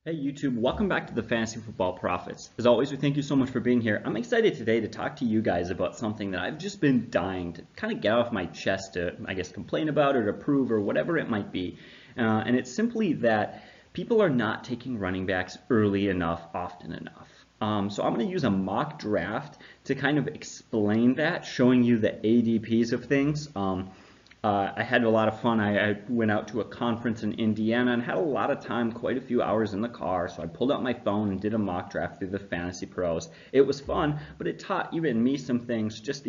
Hey YouTube, welcome back to the Fantasy Football Profits. As always, we thank you so much for being here. I'm excited today to talk to you guys about something that I've just been dying to kind of get off my chest to, I guess, complain about or to prove or whatever it might be. And it's simply that people are not taking running backs early enough, often enough. So I'm going to use a mock draft to kind of explain that, showing you the ADPs of things. I had a lot of fun. I went out to a conference in Indiana and had a lot of time, quite a few hours in the car. So I pulled out my phone and did a mock draft through the Fantasy Pros. It was fun, but it taught even me some things, just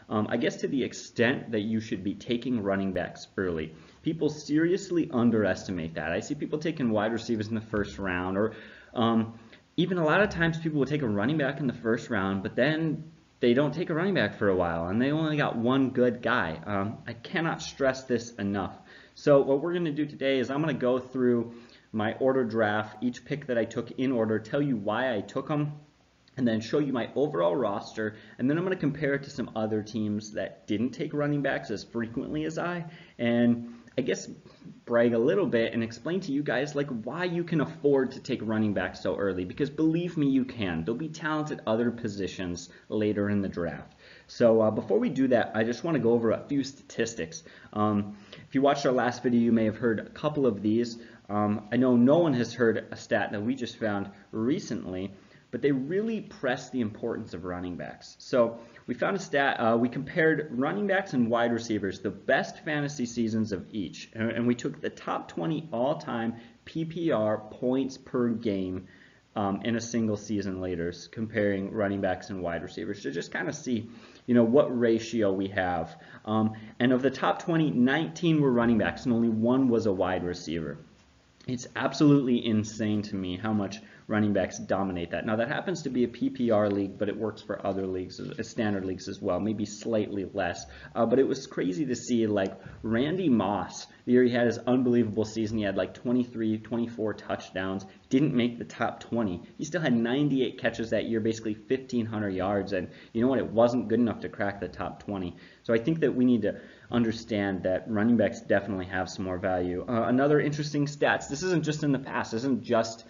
I guess to the extent that you should be taking running backs early. People seriously underestimate that. I see people taking wide receivers in the first round, or even a lot of times people will take a running back in the first round, but then they don't take a running back for a while, and they only got one good guy. I cannot stress this enough. So what we're going to do today is I'm going to go through my order draft, each pick that I took in order, tell you why I took them, and then show you my overall roster, and then I'm going to compare it to some other teams that didn't take running backs as frequently as and I guess brag a little bit and explain to you guys like why you can afford to take running back so early, because believe me, you can. There'll be talent at other positions later in the draft. So before we do that, I just want to go over a few statistics. If you watched our last video, you may have heard a couple of these. I know no one has heard a stat that we just found recently, but they really press the importance of running backs. So we found a stat, we compared running backs and wide receivers, the best fantasy seasons of each, and we took the top 20 all-time PPR points per game in a single season later, comparing running backs and wide receivers to just kind of see, what ratio we have. And of the top 20, 19 were running backs and only one was a wide receiver. It's absolutely insane to me how much running backs dominate that. Now that happens to be a PPR league, but it works for other leagues, standard leagues as well, maybe slightly less. But it was crazy to see like Randy Moss, the year he had his unbelievable season, he had like 23, 24 touchdowns, didn't make the top 20. He still had 98 catches that year, basically 1,500 yards, and you know what, it wasn't good enough to crack the top 20. So I think that we need to understand that running backs definitely have some more value. Another interesting stats, this isn't just in the past, this isn't just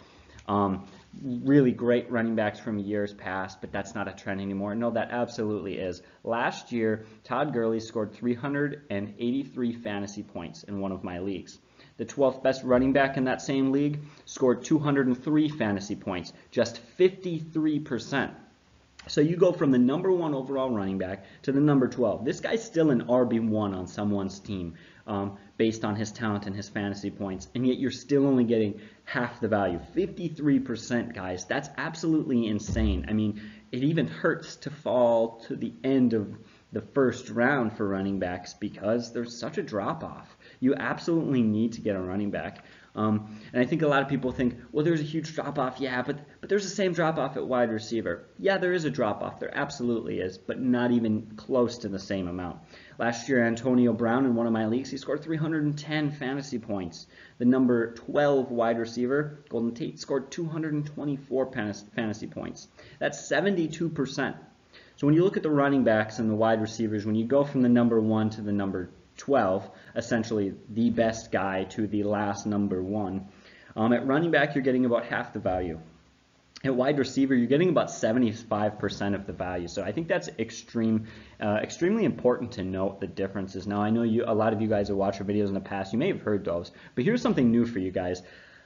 really great running backs from years past, but that's not a trend anymore. No, that absolutely is. Last year, Todd Gurley scored 383 fantasy points in one of my leagues. The 12th best running back in that same league scored 203 fantasy points, just 53%. So you go from the number 1 overall running back to the number 12. This guy's still an RB1 on someone's team based on his talent and his fantasy points, and yet you're still only getting half the value. 53%, guys. That's absolutely insane. I mean, it even hurts to fall to the end of the first round for running backs because there's such a drop-off. You absolutely need to get a running back. And I think a lot of people think, well, there's a huge drop-off. Yeah, but there's the same drop-off at wide receiver. Yeah, there is a drop-off. There absolutely is, but not even close to the same amount. Last year, Antonio Brown, in one of my leagues, he scored 310 fantasy points. The number 12 wide receiver, Golden Tate, scored 224 fantasy points. That's 72%. So when you look at the running backs and the wide receivers, when you go from the number 1 to the number 12, essentially the best guy to the last number 1. At running back, you're getting about half the value. At wide receiver, you're getting about 75% of the value. So I think that's extremely important to note the differences. Now, I know a lot of you guys have watched our videos in the past. You may have heard those. But here's something new for you guys.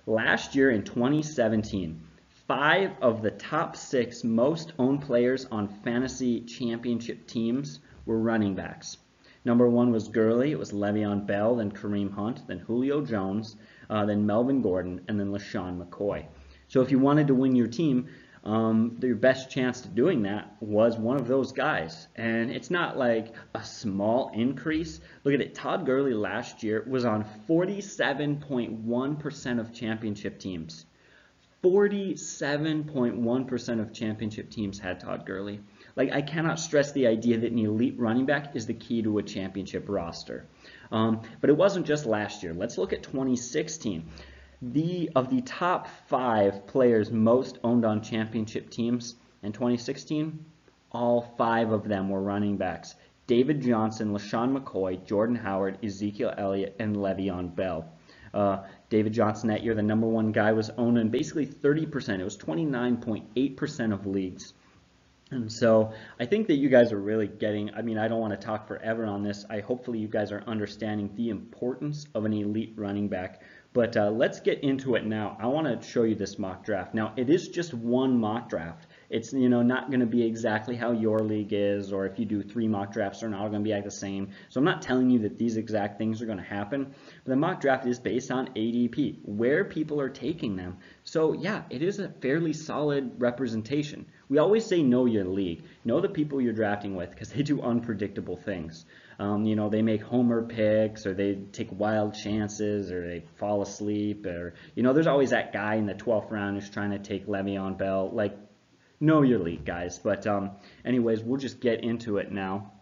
Last year in 2017, 5 of the top 6 most owned players on fantasy championship teams were running backs. Number 1 was Gurley, it was Le'Veon Bell, then Kareem Hunt, then Julio Jones, then Melvin Gordon, and then LaShawn McCoy. So if you wanted to win your team, your best chance to doing that was one of those guys. And it's not like a small increase. Look at it, Todd Gurley last year was on 47.1% of championship teams. 47.1% of championship teams had Todd Gurley. Like, I cannot stress the idea that an elite running back is the key to a championship roster. But it wasn't just last year. Let's look at 2016. Of the top 5 players most owned on championship teams in 2016, all 5 of them were running backs. David Johnson, LaShawn McCoy, Jordan Howard, Ezekiel Elliott, and Le'Veon Bell. David Johnson that year, the #1 guy, was owning basically 30%. It was 29.8% of leagues. And so I think that you guys are really getting, I mean, I don't want to talk forever on this. Hopefully you guys are understanding the importance of an elite running back. But let's get into it now. I want to show you this mock draft. Now, it is just one mock draft. It's, not going to be exactly how your league is, or if you do 3 mock drafts, they're not all going to be the same. So I'm not telling you that these exact things are going to happen. But the mock draft is based on ADP, where people are taking them. So yeah, it is a fairly solid representation. We always say know your league, know the people you're drafting with, because they do unpredictable things. They make homer picks, or they take wild chances, or they fall asleep, or there's always that guy in the 12th round who's trying to take Le'Veon Bell. Like, know your league, guys. But anyways, we'll just get into it now.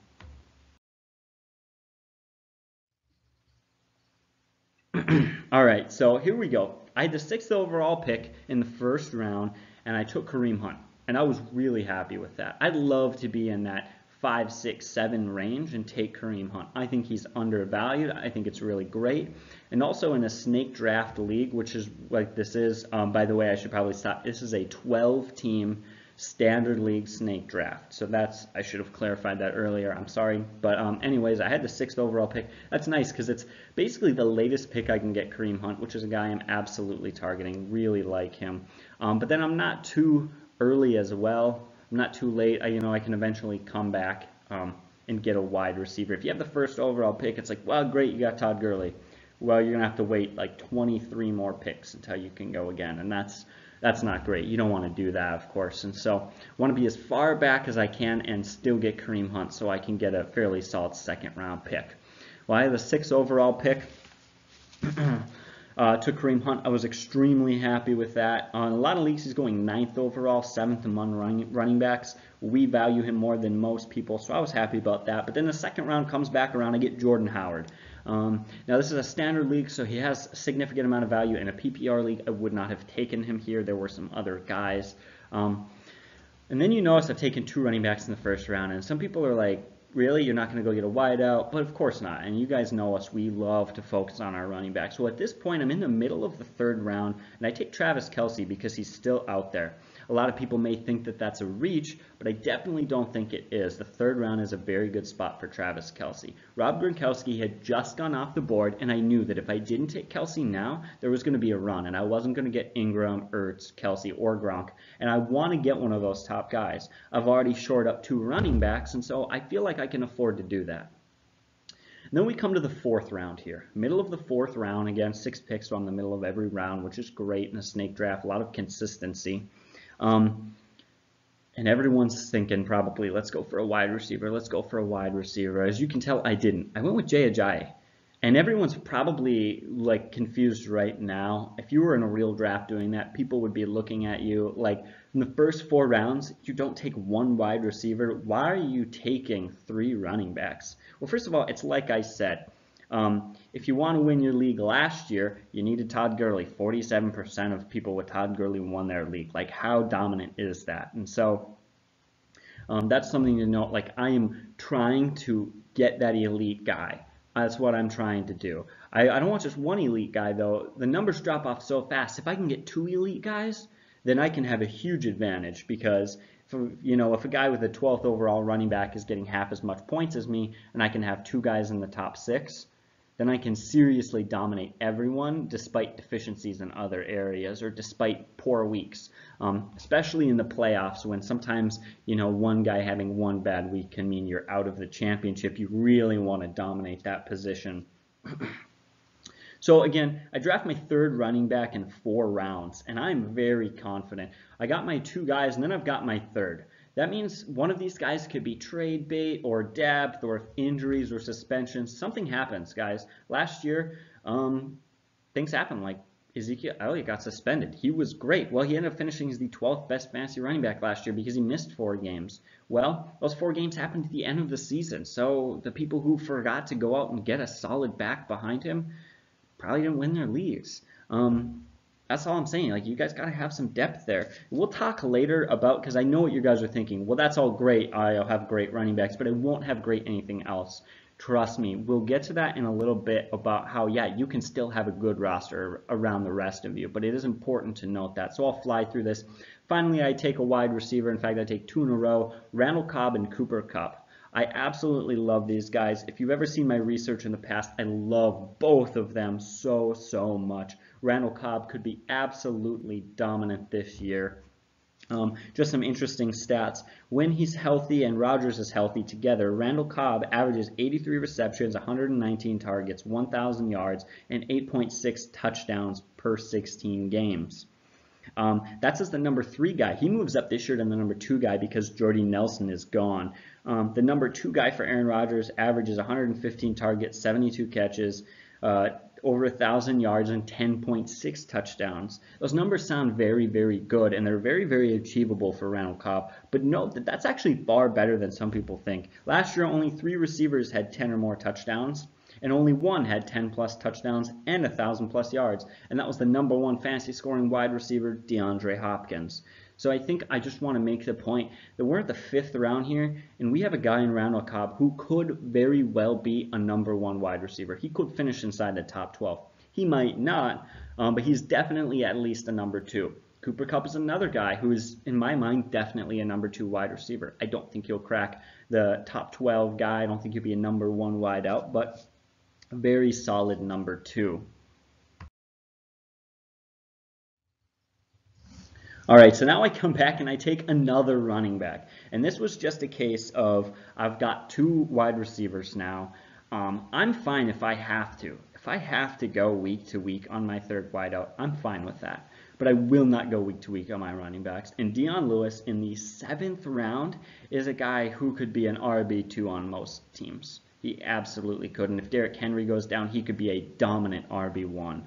All right, so here we go. I had the 6th overall pick in the 1st round, and I took Kareem Hunt, and I was really happy with that. I'd love to be in that 5, 6, 7 range and take Kareem Hunt. I think he's undervalued. I think it's really great. And also in a snake draft league, which is like this is, by the way, I should probably stop. This is a 12-team standard league snake draft. So I should have clarified that earlier. I'm sorry. But anyways, I had the 6th overall pick. That's nice because it's basically the latest pick I can get Kareem Hunt, which is a guy I'm absolutely targeting. Really like him. But then I'm not too early as well. I'm not too late. I can eventually come back and get a wide receiver. If you have the 1st overall pick, it's like, well, great, you got Todd Gurley. Well, you're going to have to wait like 23 more picks until you can go again. And that's not great. You don't want to do that, of course. And so I want to be as far back as I can and still get Kareem Hunt so I can get a fairly solid 2nd round pick. Well, I have the 6th overall pick. Took Kareem Hunt. I was extremely happy with that. In a lot of leagues, he's going 9th overall, 7th among running backs. We value him more than most people, so I was happy about that. But then the 2nd round comes back around. I get Jordan Howard. Now, this is a standard league, so he has a significant amount of value. In a PPR league, I would not have taken him here. There were some other guys. And then you notice I've taken 2 running backs in the 1st round, and some people are like, really? You're not going to go get a wideout? But of course not. And you guys know us. We love to focus on our running backs. So at this point, I'm in the middle of the 3rd round, and I take Travis Kelce because he's still out there. A lot of people may think that that's a reach, but I definitely don't think it is. The 3rd round is a very good spot for Travis Kelce. Rob Gronkowski had just gone off the board, and I knew that if I didn't take Kelce now, there was going to be a run, and I wasn't going to get Ingram, Ertz, Kelce, or Gronk, and I want to get one of those top guys. I've already shored up 2 running backs, and so I feel like I can afford to do that. And then we come to the 4th round here. Middle of the 4th round, again, 6 picks, so I'm in the middle of every round, which is great in a snake draft, a lot of consistency. And everyone's thinking probably, let's go for a wide receiver, let's go for a wide receiver. As you can tell, I didn't. I went with Jay Ajayi. And everyone's probably like confused right now. If you were in a real draft doing that, people would be looking at you like, in the first 4 rounds, you don't take 1 wide receiver. Why are you taking 3 running backs? Well, first of all, it's like I said. If you want to win your league last year, you needed Todd Gurley. 47% of people with Todd Gurley won their league. Like, how dominant is that? And so that's something to note. Like, I am trying to get that elite guy. That's what I'm trying to do. I don't want just 1 elite guy, though. The numbers drop off so fast. If I can get 2 elite guys, then I can have a huge advantage because if a guy with a 12th overall running back is getting half as much points as me and I can have 2 guys in the top 6, then I can seriously dominate everyone despite deficiencies in other areas or despite poor weeks, especially in the playoffs when sometimes, one guy having 1 bad week can mean you're out of the championship. You really want to dominate that position. So again, I draft my 3rd running back in 4 rounds, and I'm very confident. I got my 2 guys, and then I've got my 3rd. That means one of these guys could be trade bait or depth or injuries or suspensions. Something happens, guys. Last year, things happen. Like Ezekiel Elliott got suspended. He was great. Well, he ended up finishing as the 12th best fantasy running back last year because he missed 4 games. Well, those 4 games happened at the end of the season. So the people who forgot to go out and get a solid back behind him probably didn't win their leagues. That's all I'm saying. Like, you guys got to have some depth there. We'll talk later about, because I know what you guys are thinking. Well, that's all great. I'll have great running backs, but I won't have great anything else. Trust me, we'll get to that in a little bit about how, yeah, you can still have a good roster around the rest of you, but it is important to note that. So I'll fly through this. Finally, I take a wide receiver. In fact, I take two in a row, Randall Cobb and Cooper Kupp. I absolutely love these guys. If you've ever seen my research in the past, I love both of them so much. Randall Cobb could be absolutely dominant this year. Just some interesting stats. When he's healthy and Rodgers is healthy together, Randall Cobb averages 83 receptions, 119 targets, 1,000 yards, and 8.6 touchdowns per 16 games. That's as the number 3 guy. He moves up this year to the number 2 guy because Jordy Nelson is gone. The number 2 guy for Aaron Rodgers averages 115 targets, 72 catches, over 1,000 yards and 10.6 touchdowns. Those numbers sound very good, and they're very achievable for Randall Cobb. But note that that's actually far better than some people think. Last year, only 3 receivers had 10 or more touchdowns, and only 1 had 10 plus touchdowns and 1,000 plus yards, and that was the number 1 fantasy scoring wide receiver, DeAndre Hopkins. So I think I just want to make the point that we're at the 5th round here, and we have a guy in Randall Cobb who could very well be a number 1 wide receiver. He could finish inside the top 12. He might not, but he's definitely at least a number 2. Cooper Kupp is another guy who is, in my mind, definitely a number 2 wide receiver. I don't think he'll crack the top 12 guy. I don't think he'll be a number 1 wide out, but a very solid number 2. All right, so now I come back and I take another running back. And this was just a case of I've got 2 wide receivers now. I'm fine if I have to. If I have to go week to week on my 3rd wideout, I'm fine with that. But I will not go week to week on my running backs. And Dion Lewis in the 7th round is a guy who could be an RB2 on most teams. He absolutely could. And if Derrick Henry goes down, he could be a dominant RB1.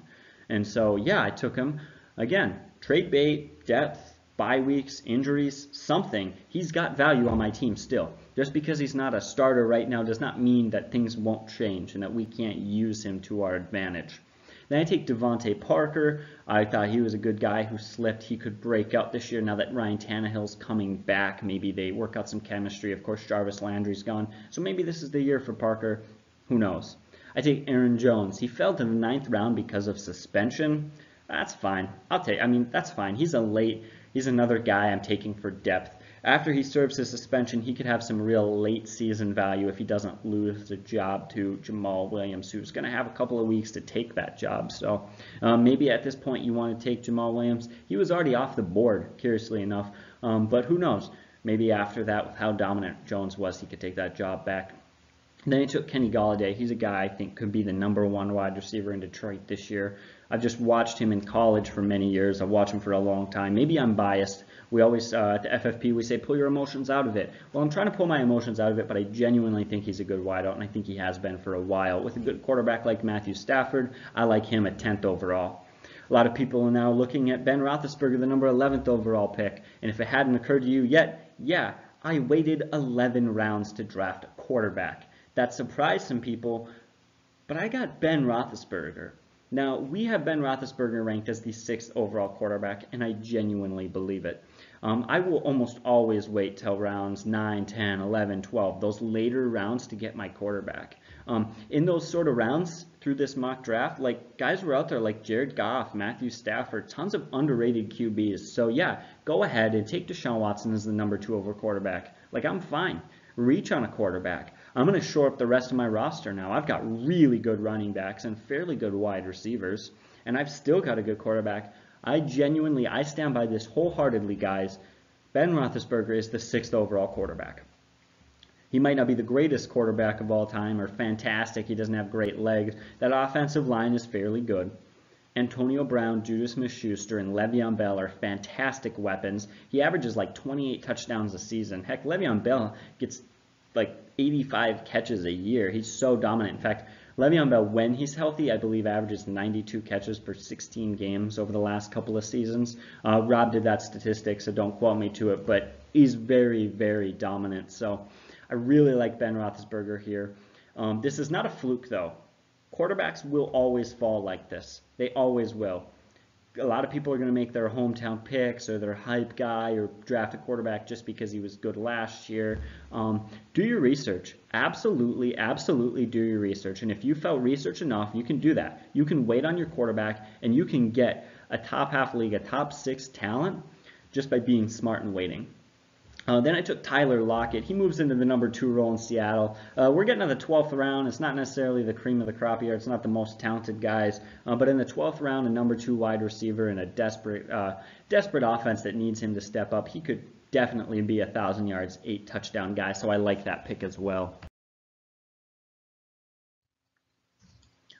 And so, yeah, I took him. Again, trade bait, depth, bye weeks, injuries, something. He's got value on my team still. Just because he's not a starter right now does not mean that things won't change and that we can't use him to our advantage. Then I take Devontae Parker. I thought he was a good guy who slipped. He could break out this year now that Ryan Tannehill's coming back. Maybe they work out some chemistry. Of course, Jarvis Landry's gone. So maybe this is the year for Parker. Who knows? I take Aaron Jones. He fell to the 9th round because of suspension. That's fine. That's fine. He's another guy I'm taking for depth. After he serves his suspension, he could have some real late season value if he doesn't lose the job to Jamal Williams, who's going to have a couple of weeks to take that job. So maybe at this point you want to take Jamal Williams. He was already off the board, curiously enough, but who knows? Maybe after that, with how dominant Jones was, he could take that job back. Then he took Kenny Golladay. He's a guy I think could be the number 1 wide receiver in Detroit this year. I've just watched him in college for many years. I've watched him for a long time. Maybe I'm biased. We always, at the FFP, we say pull your emotions out of it. Well, I'm trying to pull my emotions out of it, but I genuinely think he's a good wideout, and I think he has been for a while. With a good quarterback like Matthew Stafford, I like him at 10th overall. A lot of people are now looking at Ben Roethlisberger, the number 11th overall pick. And if it hadn't occurred to you yet, yeah, I waited 11 rounds to draft a quarterback. That surprised some people, but I got Ben Roethlisberger. Now, we have Ben Roethlisberger ranked as the 6th overall quarterback, and I genuinely believe it. I will almost always wait till rounds 9, 10, 11, 12, those later rounds to get my quarterback. In those sort of rounds through this mock draft, like guys were out there like Jared Goff, Matthew Stafford, tons of underrated QBs. So yeah, go ahead and take Deshaun Watson as the number 2 over quarterback. Like, I'm fine. Reach on a quarterback. I'm going to shore up the rest of my roster now. I've got really good running backs and fairly good wide receivers, and I've still got a good quarterback. I stand by this wholeheartedly, guys. Ben Roethlisberger is the 6th overall quarterback. He might not be the greatest quarterback of all time or fantastic. He doesn't have great legs. That offensive line is fairly good. Antonio Brown, Juju Smith-Schuster, and Le'Veon Bell are fantastic weapons. He averages like 28 touchdowns a season. Heck, Le'Veon Bell gets like 85 catches a year. He's so dominant. In fact, Le'Veon Bell, when he's healthy, I believe averages 92 catches per 16 games over the last couple of seasons. Rob did that statistic, so don't quote me to it, but he's very dominant. So I really like Ben Roethlisberger here. This is not a fluke, though. Quarterbacks will always fall like this. They always will. a lot of people are going to make their hometown picks or their hype guy or draft a quarterback just because he was good last year. Do your research. Absolutely, absolutely do your research. And if you felt research enough, you can do that. You can wait on your quarterback and you can get a top half league, a top 6 talent just by being smart and waiting. Then I took Tyler Lockett. He moves into the number 2 role in Seattle. We're getting to the 12th round. It's not necessarily the cream of the crop here. It's not the most talented guys. But in the 12th round, a number 2 wide receiver in a desperate offense that needs him to step up, he could definitely be a 1,000 yards, 8 touchdown guy. So I like that pick as well.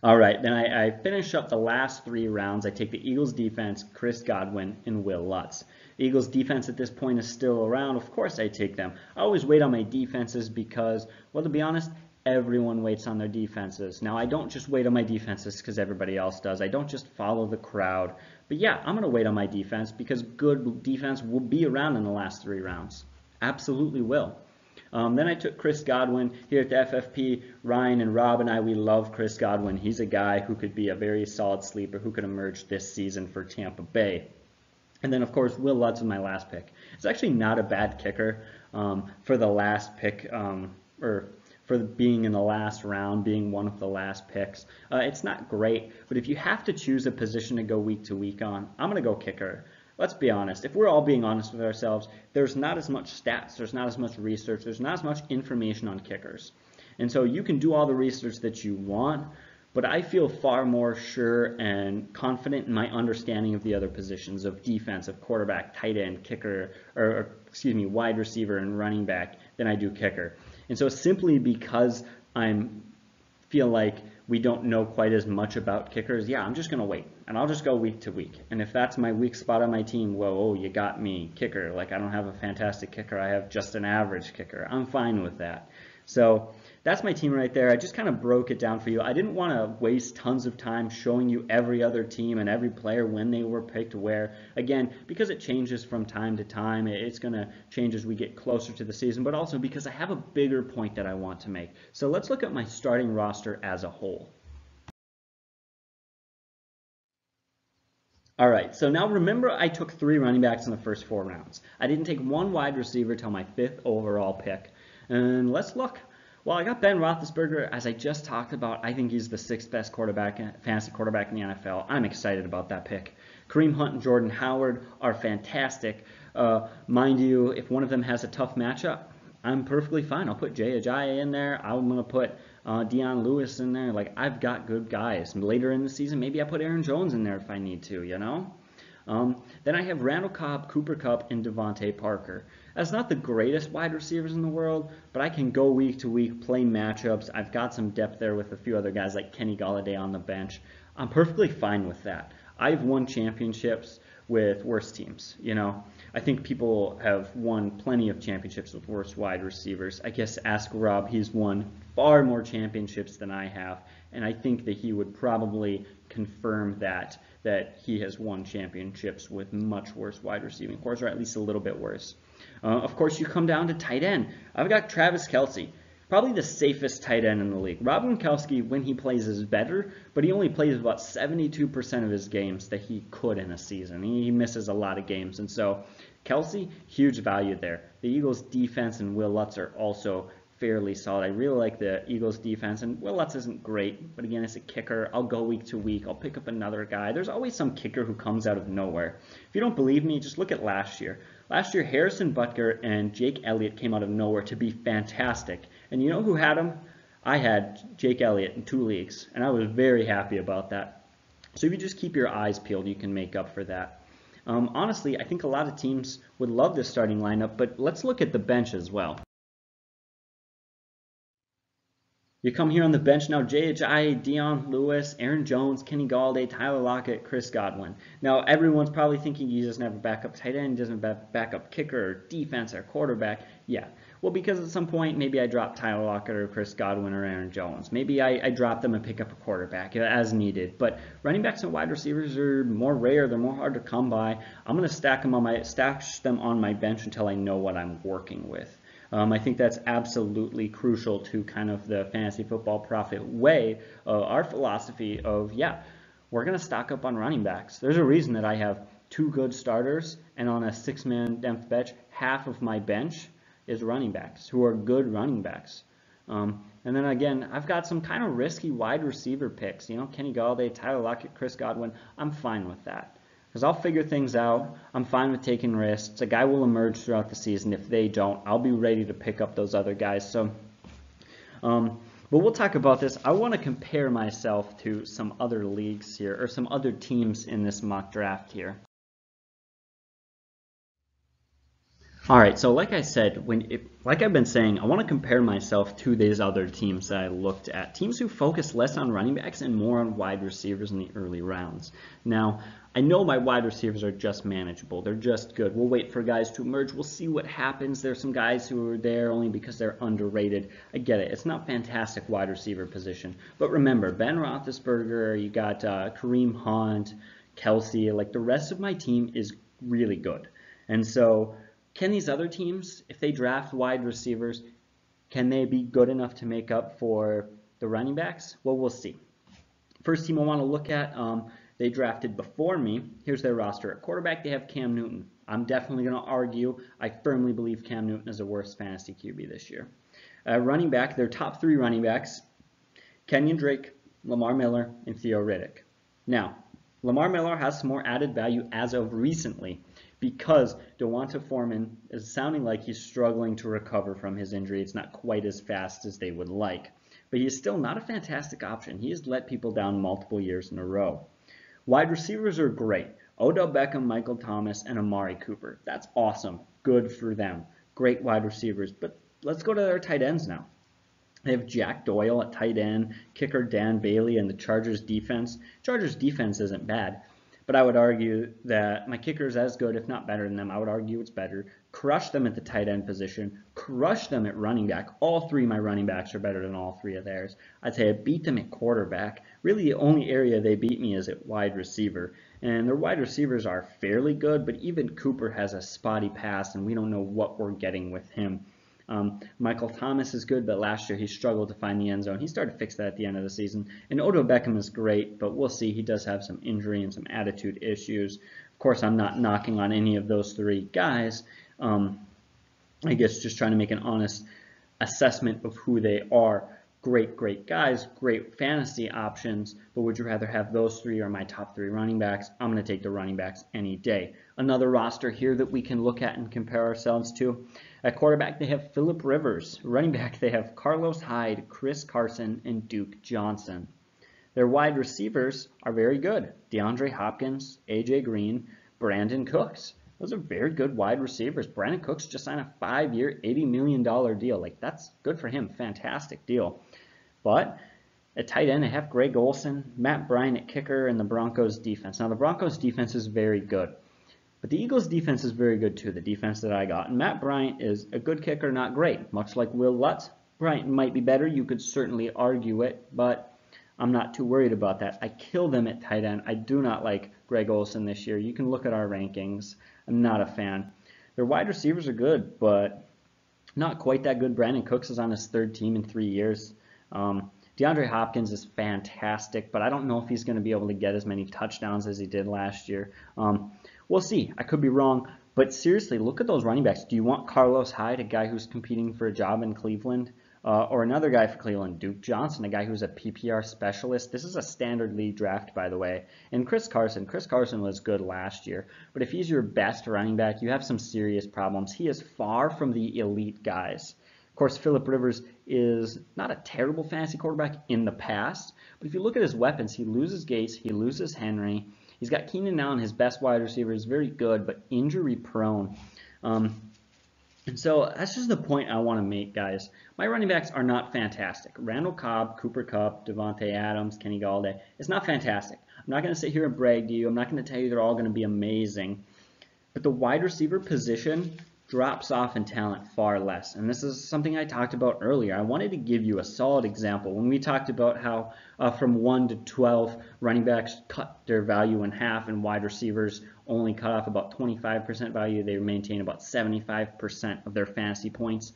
All right, then I finish up the last 3 rounds. I take the Eagles defense, Chris Godwin, and Will Lutz. The Eagles defense at this point is still around. Of course I take them. I always wait on my defenses because, well, to be honest, everyone waits on their defenses. Now, I don't just wait on my defenses because everybody else does. I don't just follow the crowd. But yeah, I'm going to wait on my defense because good defense will be around in the last 3 rounds. Absolutely will. Then I took Chris Godwin here at the FFP. Ryan and Rob and I, we love Chris Godwin. He's a guy who could be a very solid sleeper who could emerge this season for Tampa Bay. And then, of course, Will Lutz is my last pick. It's actually not a bad kicker for the last pick, or for being in the last round, being one of the last picks. It's not great, but if you have to choose a position to go week to week on, I'm going to go kicker. Let's be honest. If we're all being honest with ourselves, there's not as much stats, there's not as much research, there's not as much information on kickers. And so you can do all the research that you want, but I feel far more sure and confident in my understanding of the other positions of defense, of quarterback, tight end, kicker, or wide receiver and running back than I do kicker. And so simply because I feel like we don't know quite as much about kickers, yeah, I'm just going to wait. And I'll just go week to week. And if that's my weak spot on my team, whoa, you got me, kicker. Like, I don't have a fantastic kicker. I have just an average kicker. I'm fine with that. So that's my team right there. I just kind of broke it down for you. I didn't want to waste tons of time showing you every other team and every player when they were picked where. Again, because it changes from time to time. It's going to change as we get closer to the season, but also because I have a bigger point that I want to make. So let's look at my starting roster as a whole. All right, so now remember I took 3 running backs in the first 4 rounds. I didn't take 1 wide receiver till my 5th overall pick. And let's look. Well, I got Ben Roethlisberger, as I just talked about. I think he's the 6th best fantasy quarterback in the NFL. I'm excited about that pick. Kareem Hunt and Jordan Howard are fantastic. Mind you, if one of them has a tough matchup, I'm perfectly fine. I'll put Jay Ajayi in there. I'm going to put Dion Lewis in there. Like, I've got good guys. Later in the season, maybe I put Aaron Jones in there if I need to, you know? Then I have Randall Cobb, Cooper Kupp, and Devontae Parker. That's not the greatest wide receivers in the world, but I can go week to week, play matchups. I've got some depth there with a few other guys like Kenny Golladay on the bench. I'm perfectly fine with that. I've won championships with worse teams, you know. I think people have won plenty of championships with worse wide receivers. I guess ask Rob, he's won far more championships than I have, and I think that he would probably confirm that he has won championships with much worse wide receiving cores, or at least a little bit worse. Of course, you come down to tight end. I've got Travis Kelce, probably the safest tight end in the league. Rob Gronkowski, when he plays, is better, but he only plays about 72% of his games that he could in a season. He misses a lot of games, and so Kelce, huge value there. The Eagles' defense and Will Lutz are also fairly solid. I really like the Eagles' defense, and Will Lutz isn't great, but again, it's a kicker. I'll go week to week. I'll pick up another guy. There's always some kicker who comes out of nowhere. If you don't believe me, just look at last year. Last year, Harrison Butker and Jake Elliott came out of nowhere to be fantastic. And you know who had them? I had Jake Elliott in 2 leagues, and I was very happy about that. So if you just keep your eyes peeled, you can make up for that. Honestly, I think a lot of teams would love this starting lineup, but let's look at the bench as well. You come here on the bench now, Jay Ajayi, Dion Lewis, Aaron Jones, Kenny Golladay, Tyler Lockett, Chris Godwin. Now, everyone's probably thinking he doesn't have a backup tight end, he doesn't have a backup kicker, or defense, or quarterback. Yeah. Well, because at some point, maybe I drop Tyler Lockett or Chris Godwin or Aaron Jones. Maybe I drop them and pick up a quarterback as needed. But running backs and wide receivers are more rare. They're more hard to come by. I'm going to stash them on my bench until I know what I'm working with. I think that's absolutely crucial to kind of the fantasy football profit way, our philosophy of, yeah, we're going to stock up on running backs. There's a reason that I have 2 good starters, and on a 6-man depth bench, half of my bench is running backs who are good running backs. And then again, I've got some kind of risky wide receiver picks. You know, Kenny Golladay, Tyler Lockett, Chris Godwin. I'm fine with that because I'll figure things out. I'm fine with taking risks. A guy will emerge throughout the season. If they don't, I'll be ready to pick up those other guys. So, but we'll talk about this. I want to compare myself to some other leagues here, or some other teams in this mock draft here. All right, so like I said, like I've been saying, I want to compare myself to these other teams that I looked at. Teams who focus less on running backs and more on wide receivers in the early rounds. Now, I know my wide receivers are just manageable. They're just good. We'll wait for guys to emerge. We'll see what happens. There's some guys who are there only because they're underrated. I get it. It's not fantastic wide receiver position. But remember, Ben Roethlisberger, you got Kareem Hunt, Kelsey. Like, the rest of my team is really good. And so can these other teams, if they draft wide receivers, can they be good enough to make up for the running backs? Well, we'll see. First team I want to look at, they drafted before me. Here's their roster. At quarterback, they have Cam Newton. I'm definitely going to argue. I firmly believe Cam Newton is the worst fantasy QB this year. Running back, their top 3 running backs, Kenyon Drake, Lamar Miller, and Theo Riddick. Now, Lamar Miller has some more added value as of recently, because Devonta Foreman is sounding like he's struggling to recover from his injury. It's not quite as fast as they would like. But he's still not a fantastic option. He has let people down multiple years in a row. Wide receivers are great. Odell Beckham, Michael Thomas, and Amari Cooper. That's awesome. Good for them. Great wide receivers. But let's go to their tight ends now. They have Jack Doyle at tight end, kicker Dan Bailey, and the Chargers defense. Chargers defense isn't bad, but I would argue that my kicker is as good, if not better than them. I would argue it's better. Crush them at the tight end position. Crush them at running back. All 3 of my running backs are better than all 3 of theirs. I'd say I beat them at quarterback. Really, the only area they beat me is at wide receiver. And their wide receivers are fairly good, but even Cooper has a spotty pass, and we don't know what we're getting with him. Michael Thomas is good, but last year he struggled to find the end zone. He started to fix that at the end of the season. And Odell Beckham is great, but we'll see. He does have some injury and some attitude issues. Of course, I'm not knocking on any of those 3 guys. I guess just trying to make an honest assessment of who they are. Great guys, great fantasy options, but would you rather have those 3 or my top 3 running backs? I'm going to take the running backs any day. Another roster here that we can look at and compare ourselves to. At quarterback, they have Phillip Rivers. Running back, they have Carlos Hyde, Chris Carson, and Duke Johnson. Their wide receivers are very good. DeAndre Hopkins, AJ Green, Brandon Cooks. Those are very good wide receivers. Brandon Cooks just signed a 5-year, $80 million deal. Like, that's good for him. Fantastic deal. But at tight end, they have Greg Olsen, Matt Bryant at kicker, and the Broncos defense. Now, the Broncos defense is very good, but the Eagles defense is very good too, the defense that I got. And Matt Bryant is a good kicker, not great. Much like Will Lutz, Bryant might be better. You could certainly argue it, but I'm not too worried about that. I killed them at tight end. I do not like Greg Olsen this year. You can look at our rankings. I'm not a fan. Their wide receivers are good, but not quite that good. Brandon Cooks is on his 3rd team in 3 years. DeAndre Hopkins is fantastic, but I don't know if he's going to be able to get as many touchdowns as he did last year. We'll see. I could be wrong, but seriously, look at those running backs. Do you want Carlos Hyde, a guy who's competing for a job in Cleveland, or another guy for Cleveland, Duke Johnson, a guy who's a PPR specialist? This is a standard league draft, by the way. And Chris Carson was good last year, but if he's your best running back, you have some serious problems. He is far from the elite guys. Of course, Phillip Rivers is not a terrible fantasy quarterback in the past, but if you look at his weapons, he loses Gates, he loses Henry. He's got Keenan Allen, his best wide receiver, is very good, but injury prone. And so that's just the point I want to make, guys. My running backs are not fantastic. Randall Cobb, Cooper Kupp, Devontae Adams, Kenny Golladay. It's not fantastic. I'm not going to sit here and brag to you. I'm not going to tell you they're all going to be amazing. But the wide receiver position drops off in talent far less. And this is something I talked about earlier. I wanted to give you a solid example. When we talked about how from 1 to 12, running backs cut their value in half and wide receivers only cut off about 25% value, they maintain about 75% of their fantasy points.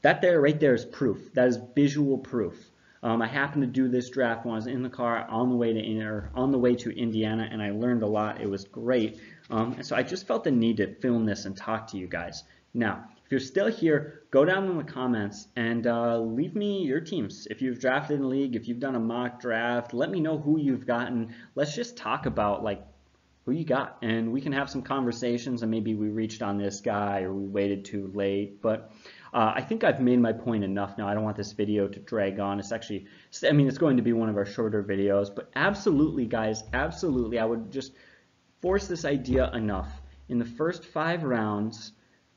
That there, right there, is proof. That is visual proof. I happened to do this draft when I was in the car on the way to Indiana, and I learned a lot. It was great. And so I just felt the need to film this and talk to you guys. Now, if you're still here, go down in the comments and leave me your teams. If you've drafted in the league, if you've done a mock draft, let me know who you've gotten. Let's just talk about like who you got, and we can have some conversations, and maybe we reached on this guy or we waited too late. But I think I've made my point enough now. I don't want this video to drag on. It's actually, I mean, it's going to be one of our shorter videos, but absolutely, guys, absolutely, I would just force this idea enough. In the first 5 rounds,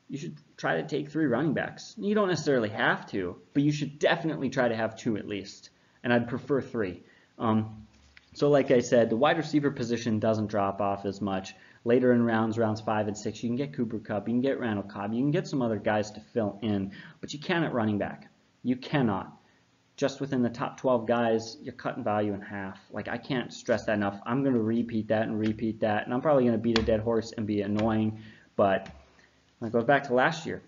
you should try to take 3 running backs. You don't necessarily have to, but you should definitely try to have 2 at least, and I'd prefer 3. So like I said, the wide receiver position doesn't drop off as much. Later in rounds 5 and 6, you can get Cooper Kupp, you can get Randall Cobb, you can get some other guys to fill in, but you can't at running back. You cannot. Just within the top 12 guys, you're cutting value in half. Like, I can't stress that enough. I'm going to repeat that, and I'm probably going to beat a dead horse and be annoying, but it goes back to last year.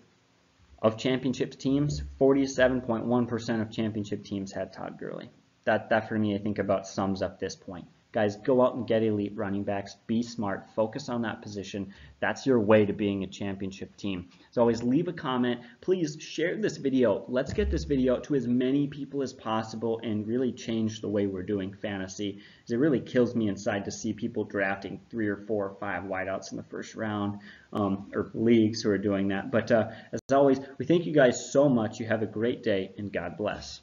Of championship teams, 47.1% of championship teams had Todd Gurley. That for me, I think about sums up this point. Guys, go out and get elite running backs. Be smart. Focus on that position. That's your way to being a championship team. As always, leave a comment. Please share this video. Let's get this video out to as many people as possible and really change the way we're doing fantasy. Because it really kills me inside to see people drafting 3 or 4 or 5 wideouts in the first round, or leagues who are doing that. But as always, we thank you guys so much. You have a great day, and God bless.